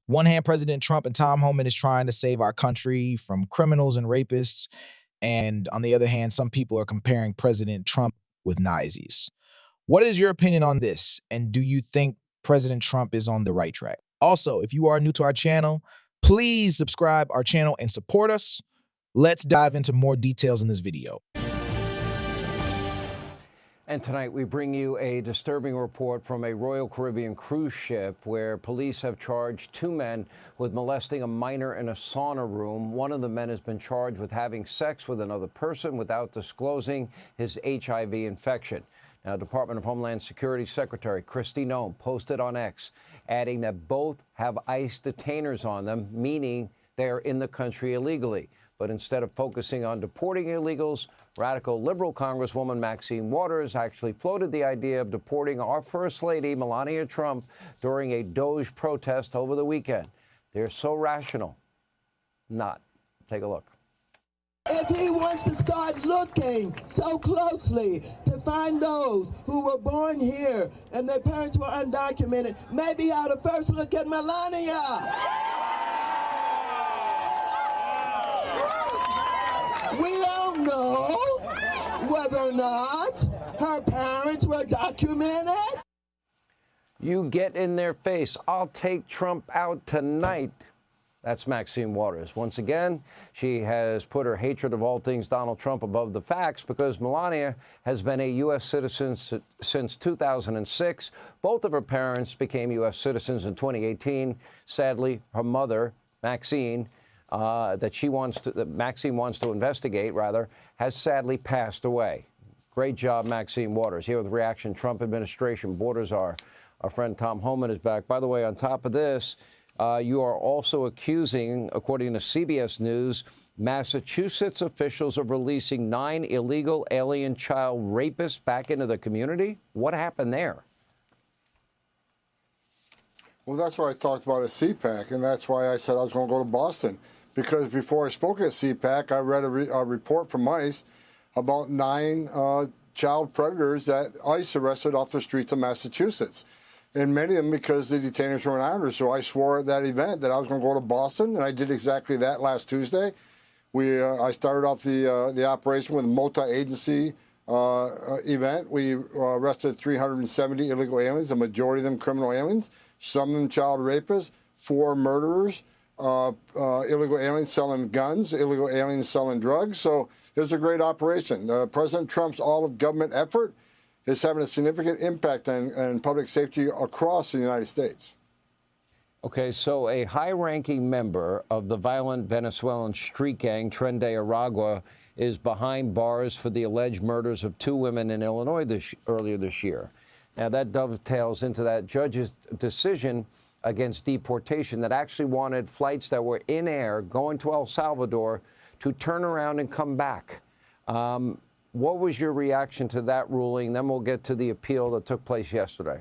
One hand, President Trump and Tom Homan is trying to save our country from criminals and rapists. And on the other hand, some people are comparing President Trump with Nazis. What is your opinion on this? And do you think President Trump is on the right track? Also, if you are new to our channel, please subscribe our channel and support us. Let's dive into more details in this video. And tonight we bring you a disturbing report from a Royal Caribbean cruise ship where police have charged 2 men with molesting a minor in a sauna room. One of the men has been charged with having sex with another person without disclosing his HIV infection. Now, Department of Homeland Security Secretary Kristi Noem posted on X, adding that both have ICE detainers on them, meaning they are in the country illegally. But instead of focusing on deporting illegals, radical liberal Congresswoman Maxine Waters actually floated the idea of deporting our First Lady, Melania Trump, during a Doge protest over the weekend. They're so rational. Not. Take a look. If he wants to start looking so closely to find those who were born here and their parents were undocumented, maybe he ought to first look at Melania. We don't know whether or not her parents were documented. You get in their face. I'll take Trump out tonight. That's Maxine Waters. Once again, she has put her hatred of all things Donald Trump above the facts because Melania has been a U.S. citizen since 2006. Both of her parents became U.S. citizens in 2018. Sadly, her mother, Maxine, that Maxine wants to investigate, has sadly passed away. Great job, Maxine Waters. Here with reaction, Trump administration borders are. Our friend Tom Homan is back. By the way, on top of this, you are also accusing, according to CBS News, Massachusetts officials of releasing 9 illegal alien child rapists back into the community. What happened there? Well, that's what I talked about at CPAC, and that's why I said I was going to go to Boston. Because before I spoke at CPAC, I read a report from ICE about 9 child predators that ICE arrested off the streets of Massachusetts. And many of them because the detainers weren't honored. So I swore at that event that I was going to go to Boston, and I did exactly that last Tuesday. I started off the operation with a multi-agency event. We arrested 370 illegal aliens, the majority of them criminal aliens, some of them child rapists, 4 murderers, illegal aliens selling guns, illegal aliens selling drugs. So it was a great operation. President Trump's all-of-government effort is having a significant impact on public safety across the United States. Okay, so a high-ranking member of the violent Venezuelan street gang, Tren de Aragua, is behind bars for the alleged murders of 2 women in Illinois earlier this year. Now, that dovetails into that judge's decision against deportation that actually wanted flights that were in air going to El Salvador to turn around and come back. What was your reaction to that ruling? Then we'll get to the appeal that took place yesterday.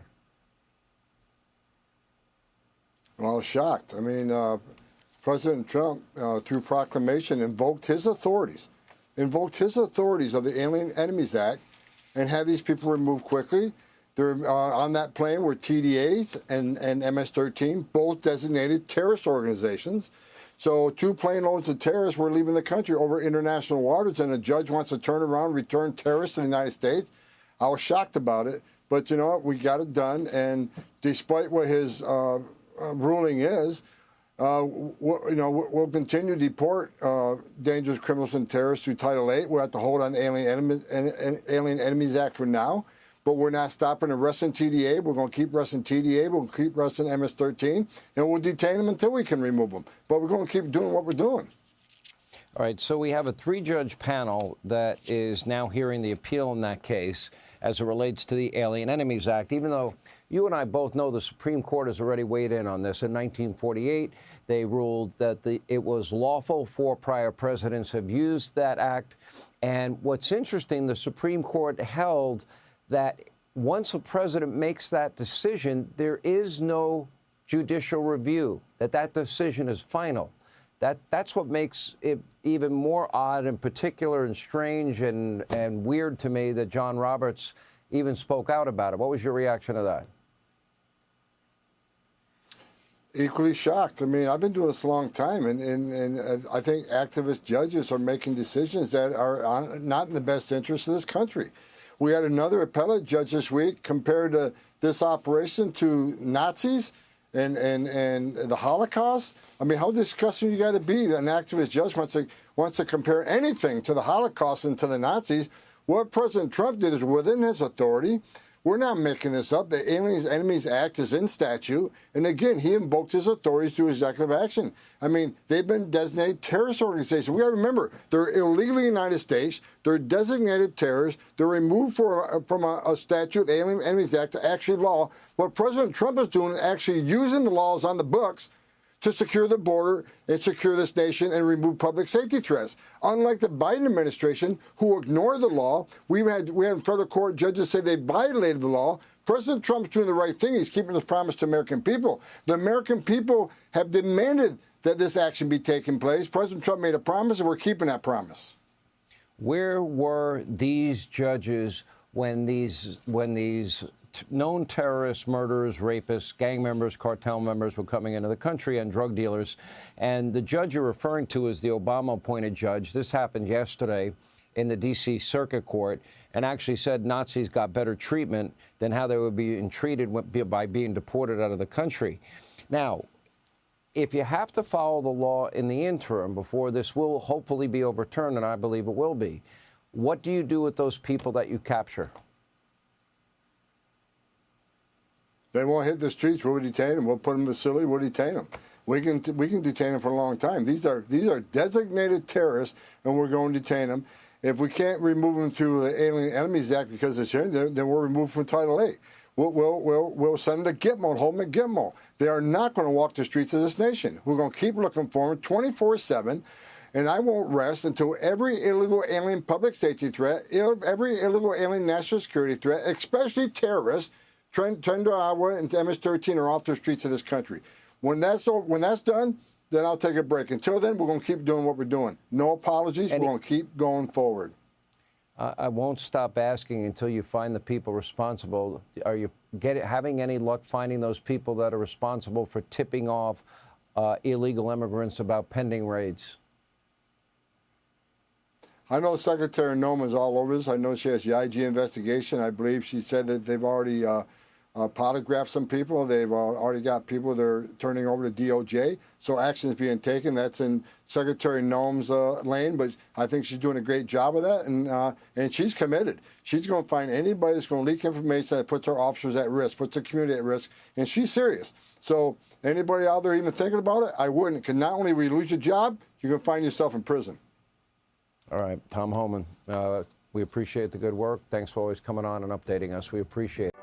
Well, I was shocked. I mean, President Trump, through proclamation, invoked his authorities of the Alien Enemies Act and had these people removed quickly. They're on that plane were TDAs and MS-13, both designated terrorist organizations. So 2 plane loads of terrorists were leaving the country over international waters, and a judge wants to turn around and return terrorists to the United States. I was shocked about it, but you know what? We got it done, and despite what his ruling is, we'll continue to deport dangerous criminals and terrorists through Title VIII. We'll have to hold on the Alien Enemies Act for now. But we're not stopping arresting TDA. We're going to keep arresting TDA. We'll keep arresting MS-13, and we'll detain them until we can remove them. But we're going to keep doing what we're doing. All right, so we have a 3-judge panel that is now hearing the appeal in that case as it relates to the Alien Enemies Act, even though you and I both know the Supreme Court has already weighed in on this. In 1948, they ruled that it was lawful. 4 prior presidents have used that act. And what's interesting, the Supreme Court held that once a president makes that decision, there is no judicial review, that decision is final. That's what makes it even more odd and particular and strange and weird to me that John Roberts even spoke out about it. What was your reaction to that? Equally shocked. I mean, I've been doing this a long time, and I think activist judges are making decisions that are not in the best interest of this country. We had another appellate judge this week compared this operation to Nazis and the Holocaust. I mean, how disgusting you got to be that an activist judge wants to compare anything to the Holocaust and to the Nazis. What President Trump did is within his authority. We're not making this up. The Aliens Enemies Act is in statute. And again, he invoked his authorities through executive action. I mean, they've been designated terrorist organizations. We got to remember, they're illegally in the United States. They're designated terrorists. They're removed from a statute, the Alien Enemies Act, to actually law. What President Trump is doing is actually using the laws on the books to secure the border and secure this nation and remove public safety threats. Unlike the Biden administration, who ignored the law, we had federal court judges say they violated the law. President Trump's doing the right thing. He's keeping his promise to American people. The American people have demanded that this action be taking place. President Trump made a promise, and we're keeping that promise. Where were these judges when these known terrorists, murderers, rapists, gang members, cartel members were coming into the country, and drug dealers? And the judge you're referring to is the Obama-appointed judge. This happened yesterday in the D.C. Circuit Court, and actually said Nazis got better treatment than how they were being treated by being deported out of the country. Now, if you have to follow the law in the interim before this will hopefully be overturned, and I believe it will be, what do you do with those people that you capture? They won't hit the streets. We'll detain them. We'll put them in the facility. We'll detain them. We can detain them for a long time. These are designated terrorists, and we're going to detain them. If we can't remove them through the Alien Enemies Act because it's here, then we'll remove from Title VIII. We'll send them to Gitmo, hold them at Gitmo. They are not going to walk the streets of this nation. We're going to keep looking for them 24/7. And I won't rest until every illegal alien public safety threat, every illegal alien national security threat, especially terrorists, Trend Iowa and MS-13 are off the streets of this country. When that's done, then I'll take a break. Until then, we're going to keep doing what we're doing. No apologies. We're going to keep going forward. I won't stop asking until you find the people responsible. Are you having any luck finding those people that are responsible for tipping off illegal immigrants about pending raids? I know Secretary Noman's all over this. I know she has the IG investigation. I believe she said that they've already polygraphed some people. They've already got people they're turning over to DOJ. So action is being taken. That's in Secretary Noem's lane, but I think she's doing a great job of that, and she's committed. She's going to find anybody that's going to leak information that puts our officers at risk, puts the community at risk, and she's serious. So anybody out there even thinking about it, I wouldn't, because not only will you lose your job, you're going to find yourself in prison. All right, Tom Homan, we appreciate the good work. Thanks for always coming on and updating us. We appreciate it.